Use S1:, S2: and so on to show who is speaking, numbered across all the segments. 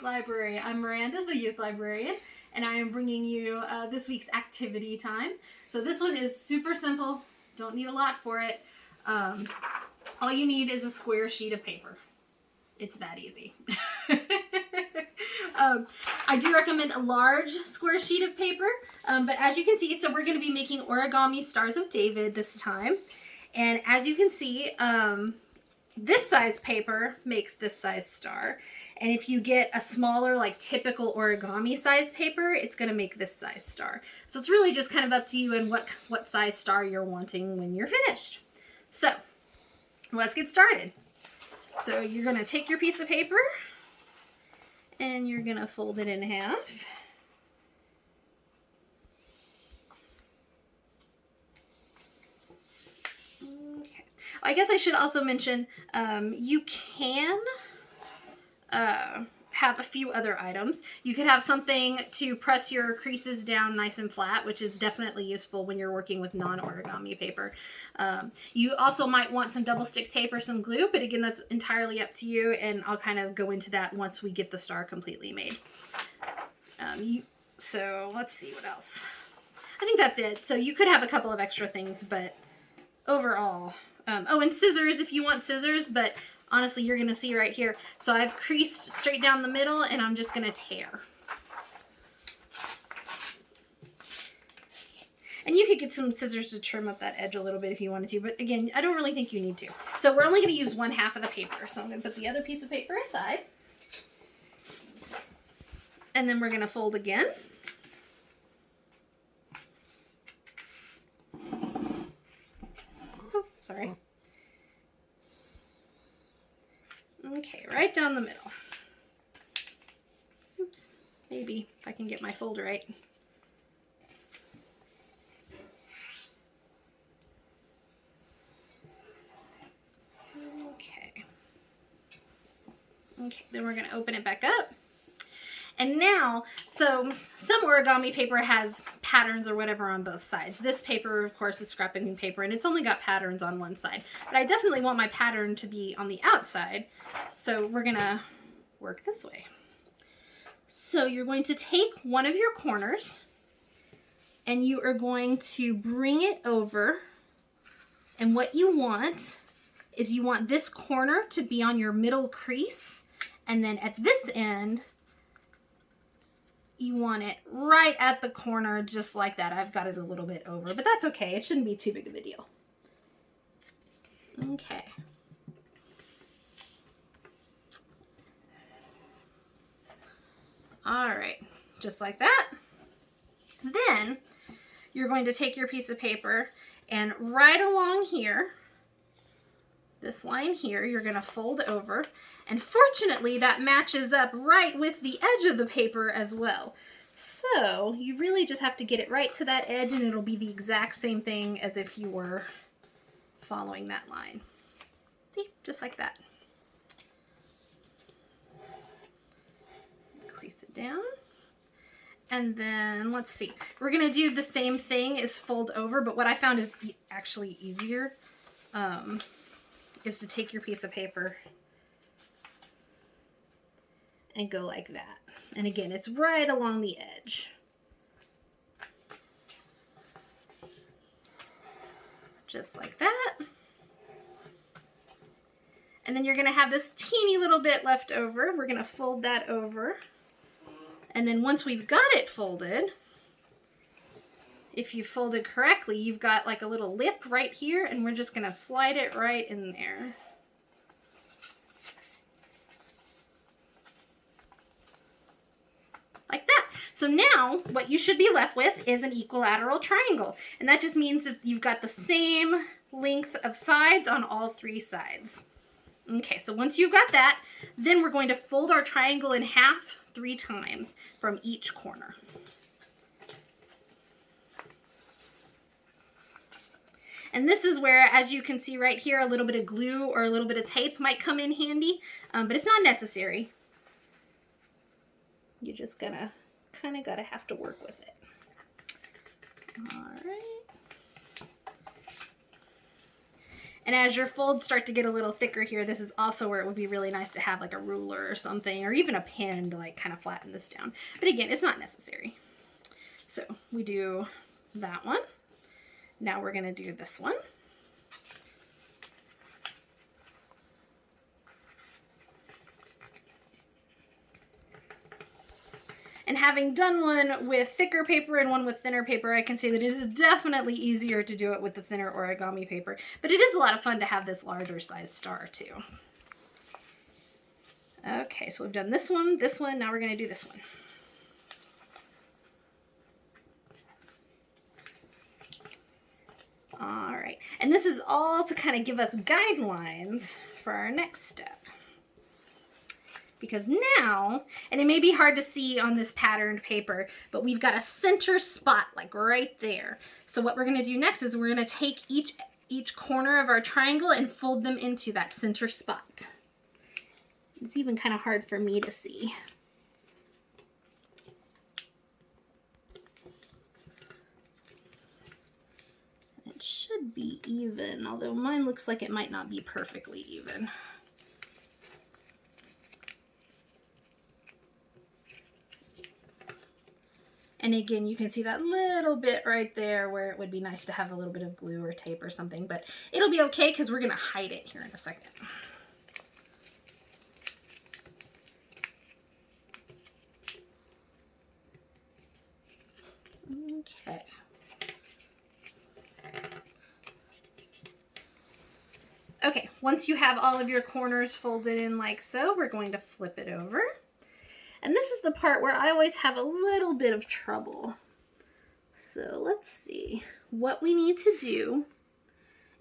S1: Public Library. I'm Miranda, the youth librarian, and I am bringing you this week's activity time. So this one is super simple. Don't need a lot for it. All you need is a square sheet of paper. It's that easy. I do recommend a large square sheet of paper, but as you can see, so we're going to be making Origami Stars of David this time. And as you can see, this size paper makes this size star. And if you get a smaller, like typical origami size paper, it's going to make this size star. So it's really just kind of up to you and what size star you're wanting when you're finished. So let's get started. So you're going to take your piece of paper and you're going to fold it in half. Okay. I guess I should also mention you can have a few other items. You could have something to press your creases down nice and flat, which is definitely useful when you're working with non-origami paper. You also might want some double stick tape or some glue, but again, that's entirely up to you, and I'll kind of go into that once we get the star completely made. So let's see what else. I think that's it. So you could have a couple of extra things, but overall, oh, and scissors if you want scissors, but honestly, you're going to see right here. So I've creased straight down the middle, and I'm just going to tear. And you could get some scissors to trim up that edge a little bit if you wanted to, but again, I don't really think you need to. So we're only going to use 1/2 of the paper. So I'm going to put the other piece of paper aside. And then we're going to fold again. Oh, sorry. Okay, right down the middle. Oops, maybe if I can get my fold right. Okay, then we're going to open it back up. And now, so some origami paper has patterns or whatever on both sides. This paper, of course, is scrapbooking paper, and it's only got patterns on one side. But I definitely want my pattern to be on the outside, so we're going to work this way. So you're going to take one of your corners, and you are going to bring it over, and what you want is you want this corner to be on your middle crease, and then at this end, you want it right at the corner, just like that. I've got it a little bit over, but that's okay. It shouldn't be too big of a deal. Okay. All right, just like that. Then you're going to take your piece of paper and right along here, this line here, you're going to fold over, and fortunately that matches up right with the edge of the paper as well. So you really just have to get it right to that edge, and it'll be the exact same thing as if you were following that line. See, just like that. Crease it down. And then let's see, we're going to do the same thing as fold over, but what I found is actually easier is to take your piece of paper and go like that. And again, it's right along the edge. Just like that. And then you're going to have this teeny little bit left over. We're going to fold that over. And then once we've got it folded, if you fold it correctly, you've got like a little lip right here, and we're just going to slide it right in there. Like that. So now what you should be left with is an equilateral triangle. And that just means that you've got the same length of sides on all 3 sides. Okay, so once you've got that, then we're going to fold our triangle in half 3 times from each corner. And this is where, as you can see right here, a little bit of glue or a little bit of tape might come in handy, but it's not necessary. You just kind of gotta have to work with it. All right. And as your folds start to get a little thicker here, this is also where it would be really nice to have like a ruler or something, or even a pen to like kind of flatten this down. But again, it's not necessary. So we do that one. Now we're going to do this one. And having done one with thicker paper and one with thinner paper, I can say that it is definitely easier to do it with the thinner origami paper. But it is a lot of fun to have this larger size star too. Okay, so we've done this one, now we're going to do this one. All right, and this is all to kind of give us guidelines for our next step. Because now, and it may be hard to see on this patterned paper, but we've got a center spot like right there. So what we're going to do next is we're going to take each corner of our triangle and fold them into that center spot. It's even kind of hard for me to see. It should be even, although mine looks like it might not be perfectly even. And again, you can see that little bit right there where it would be nice to have a little bit of glue or tape or something, but it'll be okay because we're going to hide it here in a second. Okay. Okay, once you have all of your corners folded in like so, we're going to flip it over. And this is the part where I always have a little bit of trouble. So let's see. What we need to do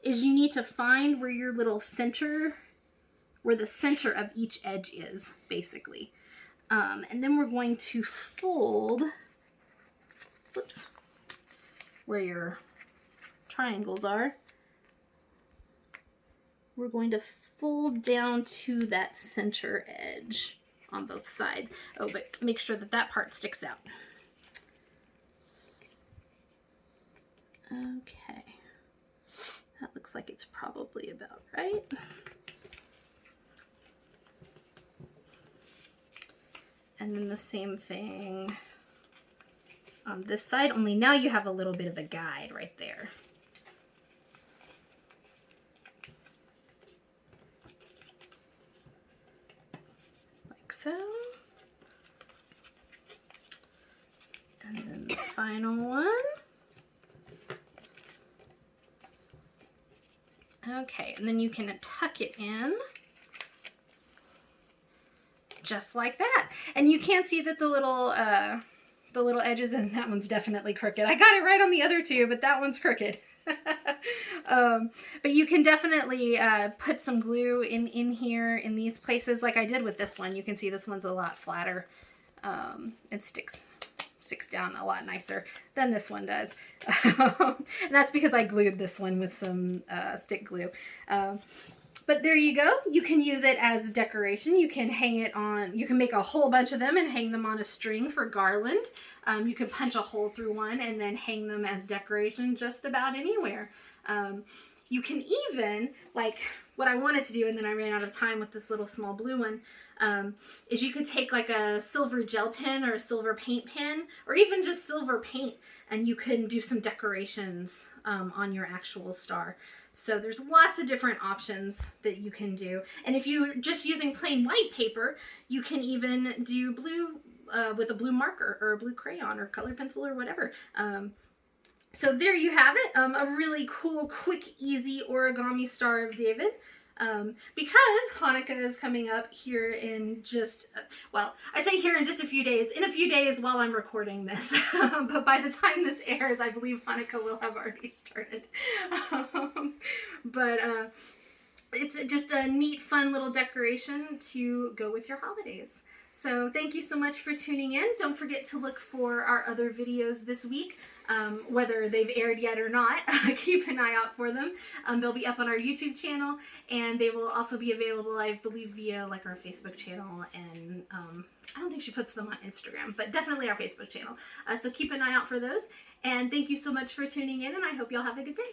S1: is you need to find where your little center, where the center of each edge is, basically. And then we're going to fold, whoops, where your triangles are. We're going to fold down to that center edge on both sides. Oh, but make sure that that part sticks out. Okay. That looks like it's probably about right. And then the same thing on this side, only now you have a little bit of a guide right there. So, and then the final one. Okay, and then you can tuck it in just like that. And you can see that the little edges, and that one's definitely crooked. I got it right on the other two, but that one's crooked. But you can definitely put some glue in here in these places like I did with this one. You can see this one's a lot flatter. It sticks down a lot nicer than this one does. And that's because I glued this one with some stick glue. But there you go. You can use it as decoration. You can hang it on, you can make a whole bunch of them and hang them on a string for garland. You can punch a hole through one and then hang them as decoration just about anywhere. You can even, like what I wanted to do, and then I ran out of time with this little small blue one, is you could take like a silver gel pen or a silver paint pen, or even just silver paint, and you can do some decorations on your actual star. So there's lots of different options that you can do. And if you're just using plain white paper, you can even do blue with a blue marker or a blue crayon or color pencil or whatever. So there you have it, a really cool, quick, easy origami Star of David. Because Hanukkah is coming up here in just, well, I say here in just a few days, in a few days while I'm recording this. But by the time this airs, I believe Hanukkah will have already started. It's just a neat, fun little decoration to go with your holidays. So thank you so much for tuning in. Don't forget to look for our other videos this week. Whether they've aired yet or not, keep an eye out for them. They'll be up on our YouTube channel, and they will also be available, I believe, via like our Facebook channel, and I don't think she puts them on Instagram, but definitely our Facebook channel. So keep an eye out for those, and thank you so much for tuning in, and I hope y'all have a good day.